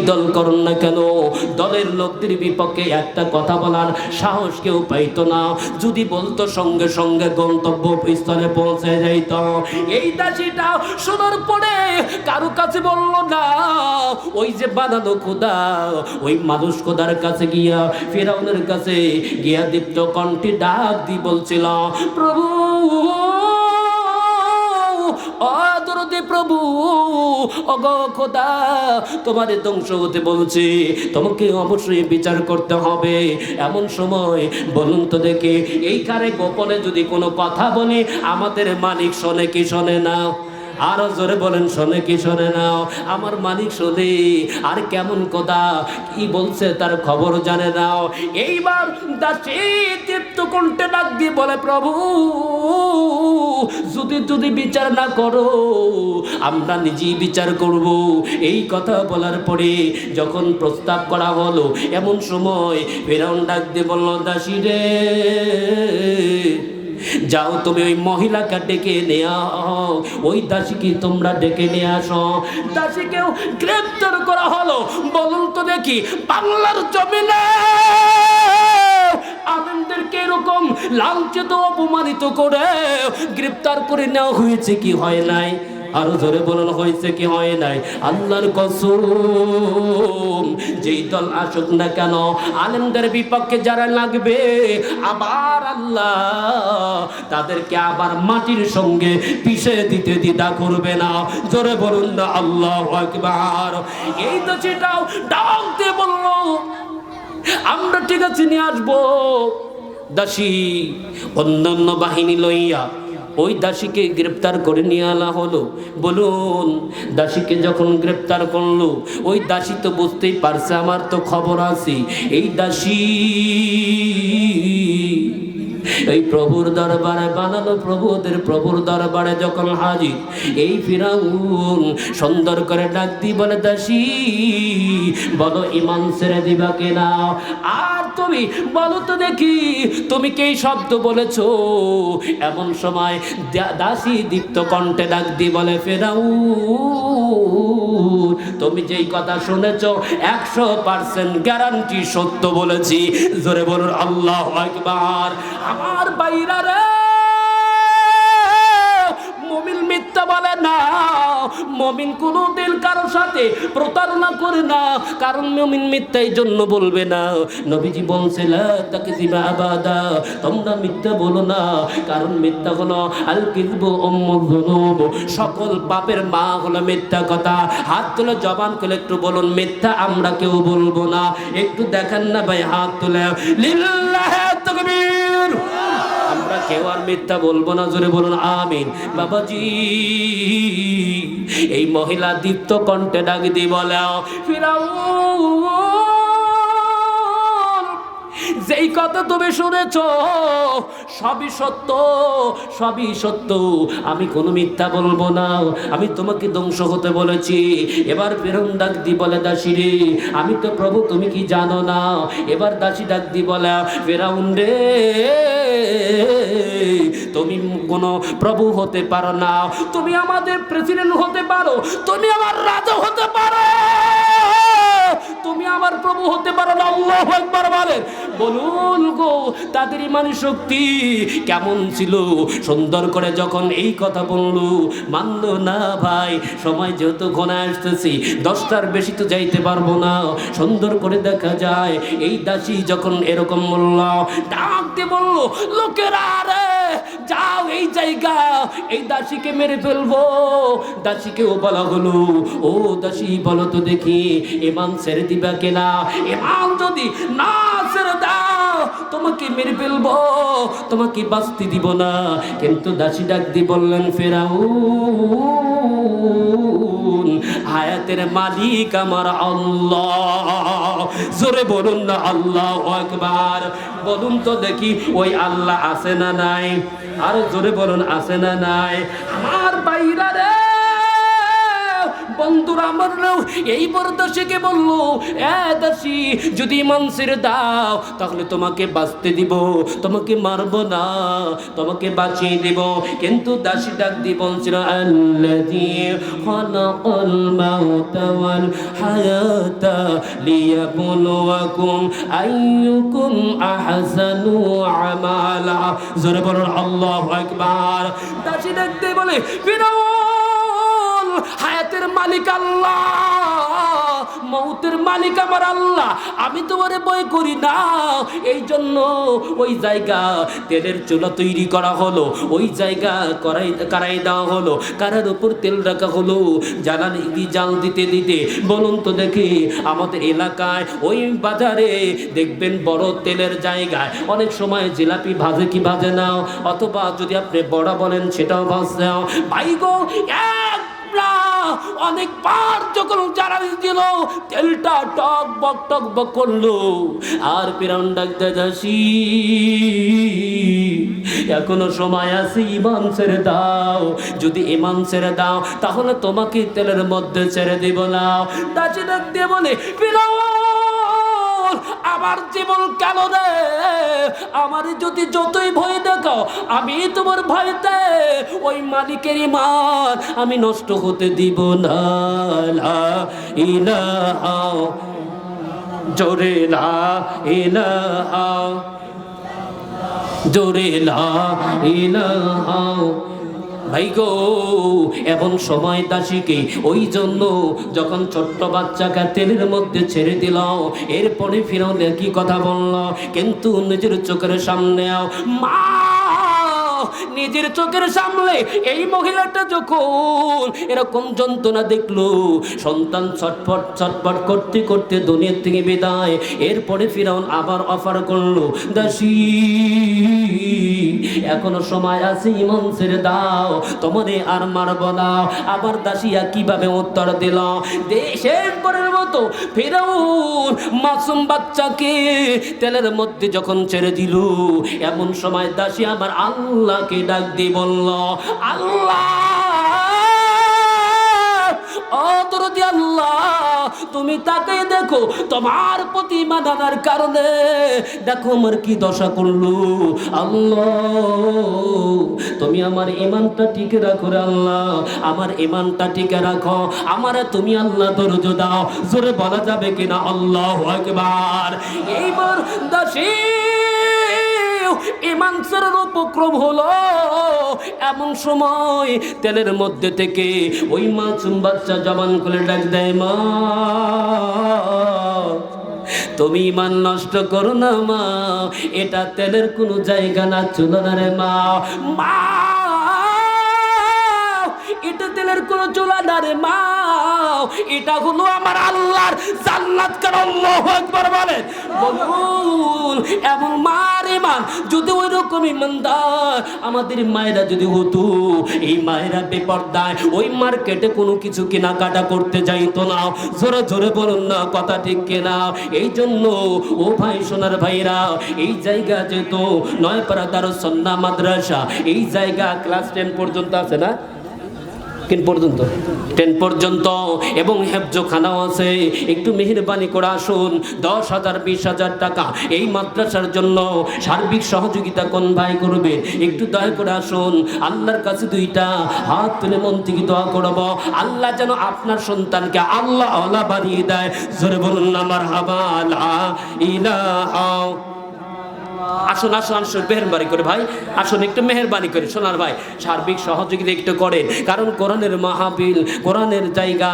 দল করুন না কেন, দলের লোকদের বিপক্ষে একটা কথা বলার সাহস কেউ পাইত না। যদি বলতো সঙ্গে সঙ্গে গন্তব্য স্থলে পৌঁছে যাইত। এই দাসীটা শোনার পরে কারো কাছে বলল না, ওই যে বানানো খোদা, ওই মানুষ খোদার কাছে গিয়া, ফিরআউনের কাছে গিয়া দীপ্ত কণ্ঠে ডাক দি বলছিল, প্রভু অদরদে প্রভু, ওগো খোদা, তোমারে ধ্বংস হতে বলছি, তোমাকে অবশ্যই বিচার করতে হবে। এমন সময় বলুন তো দেখে, এইখানে গোপনে যদি কোনো কথা বলি আমাদের মালিক শোনে কি শোনে না? আরো জোরে বলেন, শোনে কি শোনে না? আমার মালিক শোনে। আর কেমন কথা কি বলছে তার খবর জানে না। এইবার দাসী দীপ্ত কণ্ঠে ডাক দিয়ে বলে, প্রভু যদি বিচার না করো আমরা নিজেই বিচার করব। এই কথা বলার পরে যখন প্রস্তাব করা হলো, এমন সময় ফিরআউন ডাক দিয়ে বলল, দাসী রে, যাও তুমি ওই মহিলাকে ডেকে নিয়ে আও, ওই দাসীকে তোমরা ডেকে নিয়ে আসো। দাসীকেও গ্রেপ্তার করা হলো। বলুন তো দেখি, বাংলার জমিনে আলেমদেরকে এরকম লাঞ্ছিত অপমানিত করে গ্রেপ্তার করে নেওয়া হয়েছে কি হয় নাই? আরো জোরে বলুন, হয়েছে কি হয় নাই? আল্লাহর কসম, যেই দল আসুক না কেন, আলেমদের বিপক্ষে যারা লাগবে, আবার আল্লাহ তাদেরকে আবার মাটির সঙ্গে পিষে দিতে দ্বিধা করবে না। জোরে বলুন না আল্লাহু আকবার। এই তো সেটাও ডাক দিয়ে বলল, আমরা ঠিক আছে নিয়ে আসবো। দাসী অন্যান্য বাহিনী লইয়া ওই দাসীকে গ্রেপ্তার করে নিয়ে আনা হলো। বলুন, দাসীকে যখন গ্রেপ্তার করলো, ওই দাসী তো বুঝতেই পারছে আমার তো খবর আছে। এই দাসী এই প্রভুর দরবারে, বানানো প্রভুদের প্রভুর দরবারে যখন হাজির, এই ফিরআউন সুন্দর করে ডাক দিয়ে বলে, দাসী বলো ঈমান ছেড়ে দিবা কিনা? আর তুমি বলো তো দেখি, তুমি কি এই শব্দ বলেছো? এমন সময় দাসী দীপ্ত কণ্ঠে ডাক দিয়ে বলে, ফিরআউন, তুমি যেই কথা শুনেছো 100% গ্যারান্টি সত্য বলেছি। জোরে বলুন আল্লাহু আকবার। আমার বাইরা রে, মুমিন মিথ্যা বলে না। মুমিন কোনোদিন কারোর সাথে প্রতারণা করে না, কারণ মুমিন মিথ্যা এই জন্য বলবে না। নবীজি বলছেন, লা তাকযিবা আবাদা, তোমরা মিথ্যা বলো না, কারণ মিথ্যা হলো আল কিযবু উম্মুয যুনুব, সকল পাপের মা হলো মিথ্যা কথা। হাত তুলে জবান খুলে একটু বলুন, মিথ্যা আমরা কেউ বলবো না। একটু দেখেন না ভাই, হাত তুলে, লিল্লাহি তাকবীর। আমরা কেউ আর মিথ্যা বলবো না। জোরে বলুন আমিন। বাবাজি, এই মহিলা দীপ্ত কণ্ঠে ডাক দিয়ে বলে, ফিরআউন, যেই কথা তুমি শুনেছ সবই সত্য, সবই সত্য, আমি কোনো মিথ্যা বলবো না, আমি তোমাকে ধ্বংস হতে বলেছি। এবার ফিরআউন ডাক দি বলে, দাসী রে, আমি তো প্রভু, তুমি কি জানো না? এবার দাসী ডাক দি বলে, ফিরআউন রে, তুমি কোনো প্রভু হতে পারো না, তুমি আমাদের প্রেসিডেন্ট হতে পারো, তুমি আমার রাজা হতে পারো, তুমি আমার প্রভু হতে পারো না। আল্লাহু আকবার বলেন। বলুন গো, তাদের ইমানি শক্তি কেমন ছিল? সুন্দর করে যখন এই কথা বললো, মানলো না ভাই, সময় যেহেতু ঘনা আসতেছি, 10টার বেশি তো যাইতে পারবো না। সুন্দর করে দেখা যায় এই দাসী যখন এরকম বলল, ডাক দিয়ে বলল, লোকেরা রে, যাও এই জায়গা, এই দাসীকে মেরে ফেলবো। দাসীকেও বলা হলো, ও দাসী বলো তো দেখি, ঈমান ছেড়ে দিবা কিনা? ঈমান যদি না ছেড়ে দাও, তোমাকে মেরে ফেলবো, তোমাকে বাঁচতে দিব না। কিন্তু দাসী ডাক দিয়ে বললেন, ফিরআউন, হায়াতের মালিক আমার আল্লাহ। জোরে বলুন না আল্লাহু আকবার। বলুন তো দেখি, ওই আল্লাহ আছে না নাই? আরো জোরে বলুন, আছে না নাই? আমার বাইরা রে, বন্ধুরা আমার এই বড় দাসীকে বললো, দাসী যদি ঈমান ছেড়ে দাও তাহলে তোমাকে বাঁচতে দিব, তোমাকে মারবো না, তোমাকে বাঁচিয়ে দেব। কিন্তু দাসী ডাক দিয়ে বলছিল, আল্লাযী খালাকাল মাউতা ওয়াল হায়াতা লিয়াবলুয়াকুম আইয়ুকুম আহসানু আমালা। জোরে বলুন আল্লাহু আকবার। দাসী ডাক দিয়ে বলে, ফিরআউন, হায়াতের মালিক আল্লাহ, মৌতের মালিক আমার আল্লাহ, আমি তোমারে ভয় করি না। এই জন্য ওই জায়গা তেলের চুলা তৈরি করা হলো, ওই জায়গা কারাই দেওয়া হলো, কারার উপর তেল রাখা হলো, জ্বালানি জাল দিতে দিতে। বলুন তো দেখি, আমাদের এলাকায় ওই বাজারে দেখবেন বড় তেলের জায়গায় অনেক সময় জিলাপি ভাজে কি ভাজে নাও, অথবা যদি আপনি বড়া বলেন সেটাও ভাজতে নাও। ভাই গো, অনেকবার যখন জ্বালানি দিল, তেলটা টক বক করলো। আর ফিরআউন ডাকতে, দাসী এখনো সময় আছে, ঈমান ছেড়ে দাও। যদি ঈমান ছেড়ে দাও তাহলে তোমাকে তেলের মধ্যে ছেড়ে দেব না। দাসী ডাক দিয়ে বলে, ফিরআউন, আমার জীবন কেন রে? আমার যদি যতই ভয় দেখাও, আমি তোমার ভয়তে ওই মালিকের ঈমান আমি নষ্ট হতে দিব না। লা ইলাহা, জোরে লা ইলাহা, জোরে লা ইলাহা। ভাই গো, এমন সময় দাসীকে ওই জন্য যখন ছোট্ট বাচ্চাকে তেলের মধ্যে ছেড়ে দিল, এরপরে ফিরআউন কি কথা বলল, কিন্তু নিজের চোখের সামনে মা, নিজের চোখের সামনে এই মহিলাটা যখন এরকম যন্ত্রণা দেখলো, সন্তান ছটফট ছটফট করতে করতে দুনিয়া থেকে বিদায়। এরপরে ফিরআউন আবার অফার করলো, দাসী এখনো সময় আছে, ঈমান ছেড়ে দাও, তোমারে আর মারব না। আবার দাসিয়া কিভাবে উত্তর দিল, শেষবারের মতো ফিরআউন মাসুম বাচ্চাকে তেলের মধ্যে যখন ছেড়ে দিল, এমন সময় দাসী আবার আল্লাহকে ডাক দিয়ে বলল, আল্লাহ, দরদি আল্লাহ, তুমি তাকে দেখো, তোমার প্রতি ঈমান আনার কারণে দেখো আমার কি দশা করলো। আল্লাহ, তুমি আমার ঈমানটা টিকে রাখো রে আল্লাহ, আমার ঈমানটা টিকে রাখো, আমারে তুমি আল্লাহ ধৈর্য দাও। জোরে বলা যাবে কিনা আল্লাহু আকবার। এইবার দাসী ঈমান ছাড়ার উপক্রম হলো। এমন সময় তেলের মধ্যে থেকে ওই মাসুম বাচ্চা জবান খুলে ডাক দেয়, মা, তুমি ঈমান নষ্ট করো না মা, এটা তেলের কোনো জায়গা না, চুলো না রে মা। মা, এটা তেলের কোনো চুলা না রে মা, এটা হলো আমার আল্লাহর জান্নাত। কার আল্লাহু আকবার বলেন। বলুন, এমন মার ঈমান যদি ওই রকম ঈমানদার আমাদের মায়েরা যদি হতো, এই মায়েরা বেপরদায় ওই মার্কেটে কোনো কিছু কেনাকাটা করতে যাইতো না। জোরে জোরে বলুন না, কথা ঠিক কিনা? এই জন্য ও ভাই, সোনার ভাইরা, এই জায়গা যেত নয়পাড়া দারুস সুন্নাহ মাদ্রাসা, এই জায়গা ক্লাস 10 পর্যন্ত আছে না, 10 পর্যন্ত, এবং হেফজখানাও আছে। একটু মেহেরবানি করে আসুন, 10,000 20,000 টাকা এই মাদ্রাসার জন্য সার্বিক সহযোগিতা কোন ভাই করবে, একটু দয়া করে আসুন। আল্লাহর কাছে দুইটা হাত তুলে মন থেকে দোয়া করব, আল্লাহ যেন আপনার সন্তানকে আল্লাহ আল্লাহ বানিয়ে দেয়। জোরে বলুন না মারহাবা। লা ইলাহা। আসুন আসুন আসুন, মেহেরবানি করে ভাই আসুন, একটু মেহেরবানি করে সোনার ভাই সার্বিক সহযোগিতা একটু করেন, কারণ কোরআনের মাহফিল, কোরআনের জায়গা।